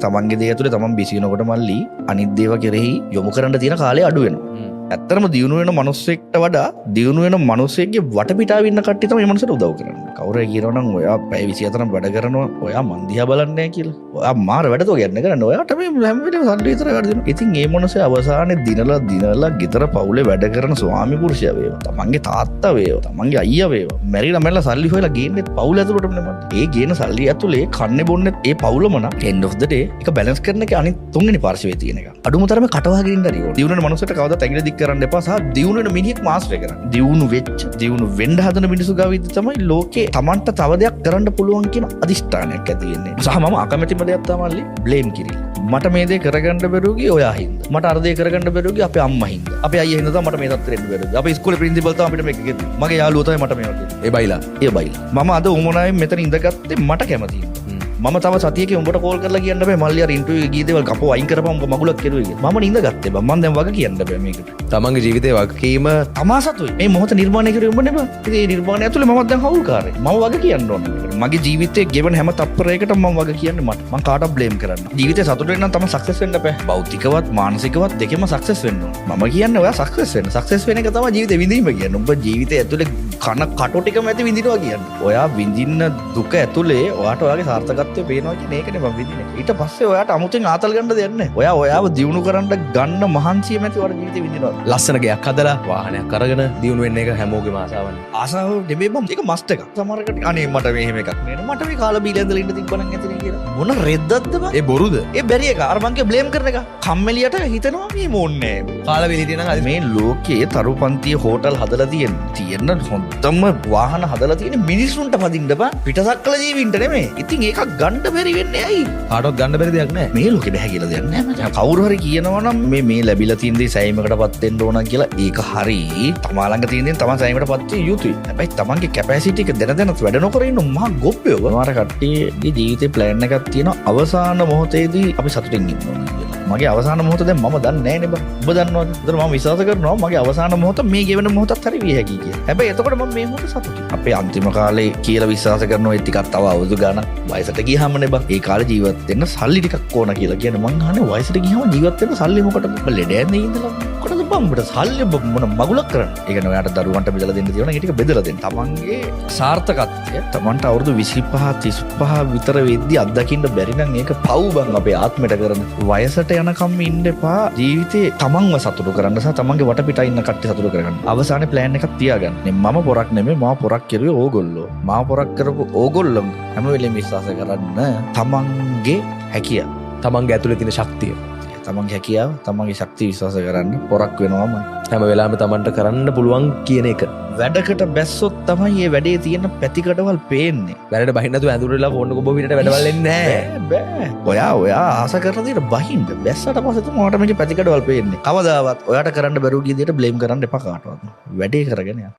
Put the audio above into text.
තමන්ගේ දේ ඇතුලේ තමන් බිසි වෙනකොට මල්ලි අනිත් දේව කෙරෙහි යොමු කරන්න තියෙන කාලය අඩු වෙනවා. ඇත්තටම දියුණු වෙන මිනිස්සෙක්ට වඩා දියුණු වෙන මිනිස්සෙක්ගේ වටපිටාව ඉන්න කට්ටිය තමයි මේ මනුස්සයට උදව් කරන්නේ. කවුරු කියනවනම් ඔයා පැය 24ක් වැඩ කරනවා ඔයා මන් දිහා බලන්නේ නැහැ කියලා. ඔයා මාර වැඩ තෝගන්නේ කරන්නේ. ඔයාට මේ හැම වෙලේම සල්ලි විතර වැඩ දෙනවා. ඉතින් මේ මනුස්සයා අවසානයේ දිනලා ගෙදර පවුලේ වැඩ කරන ස්වාමි පුරුෂයා වේවා. තමන්ගේ තාත්තා වේවා. තමන්ගේ අයියා වේවා. මැරිලා සල්ලි හොයලා ගේන්නේ පවුල ඇතුළටම නෙමෙයි. ඒ ගේන සල්ලි ඇතුලේ කන්නේ බොන්නේ ඒ පවුලම නම් end of the day එක බැලන්ස් කරන එක අනිත් තුන්වෙනි පාර්ශවයේ තියෙන එක. අඩුම තරමේ කටවාගෙන ඉන්න හරි ඕන. දියුණු වෙන මනුස්සයට කවදාවත් ඇඟිලි දික් කරන්න එපා සහ දියුණු වෙන මිනිහෙක් මාස්ටර් කරන්න. දියුණු වෙන්න හදන මිනිස්සු ගාව ඉඳි තමයි ලෝකේ Tamanට තව දෙයක් කරන්න පුළුවන් කියන අදිෂ්ඨානයක් ඇති වෙන්නේ. සහ මම අකමැතිම දෙයක් තමයි බ්ලේම් කිරීම. මට මේ දේ කරගන්න බැරුව ගියේ ඔයා හින්දා. මට අර දේ කරගන්න බැරුව ගියේ අපේ අම්මා හින්දා. අපේ අයියා හින්දා තමයි මට මේ තත්ත්වෙට එන්න බැරුව ගියේ. අපේ ඉස්කෝලේ ප්‍රින්සිපල් තමයි අපිට මේක කිව්වේ. මගේ යාළුවෝ තමයි මට මේවා කිව්වේ. ඒ බයිලා. මම අද උමනාවෙන් මෙතන ඉඳගත්තේ මට කැමතියි. මම තව සතියක උඹට කෝල් කරලා කියන්න බෑ මල්ලි අර ඉන්ටර්විව් එකේ ගිය දේවල් කපෝ අයින් කරපම් උඹ මගුලක් කෙරුවේ කියලා. මම නිඳ ගත්තේ බං. මම දැන් වග කියන්න බෑ මේකට. තමන්ගේ ජීවිතේ වගකීම තමා සතුයි. මේ මොහොත නිර්මාණය කරුවේ උඹ නෙමෙයි. ඉතින් මේ නිර්මාණය ඇතුලේ මමත් දැන් හවුල්කාරයෙක්. මම වග කියන්න ඕන. මගේ ජීවිතේ ගෙවන හැම තප්පරයකටම මම වග කියන්නේ මට. මම කාටවත් බ්ලේම් කරන්න. ජීවිතේ සතුට වෙන්න නම් තමයි සක්සස් වෙන්න බෑ. භෞතිකවත් මානසිකවත් දෙකම සක්සස් වෙන්න ඕන. මම කියන්නේ ඔයා සක්සස් වෙන්න. සක්සස් වෙන එක තමයි ජීවිතේ විඳීම කියන්නේ. ඔබ ජීවිතේ ඇතුලේ කන කටෝ ටිකම ඇති විඳිනවා කියන්නේ. ඔයා විඳින්න දුක ඇතුලේ ඔයාට ඔයාගේ සාර්ථකත්වය පේනවා කියන්නේ ඒකනේ මම විඳින්නේ. ඊට පස්සේ ඔයාට අමුතෙන් ආතල් ගන්න දෙයක් නැහැ. ඔයාව දියුණු කරන්න ගන්න මහන්සිය මැති ඔයාට ජීවිතේ විඳිනවා. ලස්සන ගයක් හදලා වාහනයක් අරගෙන දියුණු වෙන්න එක හැමෝගේම ආසාවන්නේ. ආසාව නෙමෙයි බම්. ඒක මස්ට් එකක්. සමහරකට අනේ මට මෙහෙම එකක් නේද. මට මේ කාලා බීලා ඉඳලා ඉන්න තිබ්බනම් ඇතිනේ කියලා. මොන රෙද්දක්ද බං? ඒ බොරුද? ඒ බැරි එක. අර මං කිය බ්ලේම් කරන එක. කම්මැලියට හිතනවා මේ මොන්නේ නැහැ. කාලා බීලා හිටියනම් අද මේ ලෝකයේ තරුපන්තිය හෝටල් හදලා තියෙන හොඳම වාහන හදලා තියෙන මිනිස්සුන්ට පදින්න බෑ. පිටසක්කල ජීවින්ට නෙමෙයි. ඉතින් ඒකක් ගන්න බැරි වෙන්නේ ඇයි? කාටවත් ගන්න බැරි දෙයක් නෑ. මේ ලෝකෙ බෑ කියලා දෙයක් නෑ මචං. කවුරු හරි කියනවා නම් මේ ලැබිලා තියෙන දේ සෑයීමකටපත් වෙන්න ඕන කියලා ඒක හරි. තමා ළඟ තියෙන දේ තමන් සෑයීමකටපත් වෙ යුතුයි. හැබැයි තමන්ගේ කැපැසිටි එක දැනත් වැඩ නොකර ඉන්න මහා ගොප්පයෝ. සමහර කට්ටියගේ ජීවිතේ ප්ලෑන් එකක් තියෙනවා අවසාන මොහොතේදී අපි සතුටින් ඉන්න ඕනේ කියලා. මගේ අවසාන මොහොත දැන් මම දන්නේ නැහැ නේ බං. ඔබ දන්නවද? ඒතර මම විශ්වාස කරනවා මගේ අවසාන මොහොත මේ ගෙවෙන මොහොතත් හරි විය හැකියි කියලා. හැබැයි එතකොට මම මේ මොහොත සතුටින්. අපේ අන්තිම කාලේ කියලා විශ්වාස කරනවා ඒ ටිකක් තව අවුරුදු ගාණක් වයසට ගියාම නේ බං. ඒ කාලේ ජීවත් වෙන්න සල්ලි ටිකක් ඕන කියලා කියන්නේ මං අහන්නේ වයසට ගියාම ජීවත් වෙන්න සල්ලි මොකටද? ඔබ ලෙඩ ඇඳේ ඉඳලා මොකටද බං උඹට සල්ලි මොන මගුලක් කරන්නේ? ඒ කියන්නේ ඔයාට දරුවන්ට බෙදලා දෙන්න තියෙනවා ඒ ටික බෙදලා දෙන්න. තමන්ගේ සාර්ථකත්වය තමන්ට අවුරුදු 25 35 විතර වෙද්දි අත්දකින්න බැරි නම් ඒක පව් බං අපේ ආත්මයට කරන. වයසට යනකම් ඉන්න එපා. ජීවිතේ තමන්ව සතුටු කරන්න සහ තමන්ගේ වටපිටා ඉන්න කට්ටිය සතුටු කරගන්න. අවසානයේ ප්ලෑන් එකක් තියාගන්න. මම පොරක් නෙමෙයි මාව පොරක් කරුවේ ඕගොල්ලෝ. මාව පොරක් කරපු ඕගොල්ලෝ හැම වෙලෙම විශ්වාස කරන්න තමන්ගේ හැකියාව. තමන්ගේ ඇතුලේ තියෙන ශක්තිය. තමන්ගේ හැකියාව තමන්ගේ ශක්තිය විශ්වාස කරන්න පොරක් වෙනවම හැම වෙලාවෙම තමන්ට කරන්න පුළුවන් කියන එක. වැඩකට බැස්සොත් තමයි මේ වැඩේ තියෙන පැතිකඩවල් පේන්නේ. වැඩට බහින්න නැතුව ඇඳුරලා ෆෝන් එක ඔබ විතරට වැඩවල් එන්නේ නැහැ. ඔයා ආස කරන දේට බහින්න බැස්සට පස්සේ තමයි ඔයාට මේකේ පැතිකඩවල් පේන්නේ. කවදාවත් ඔයාට කරන්න බැරුව ගිය දේට බ්ලේම් කරන්න එපා කාටවත්. වැඩේ කරගෙන යන්න.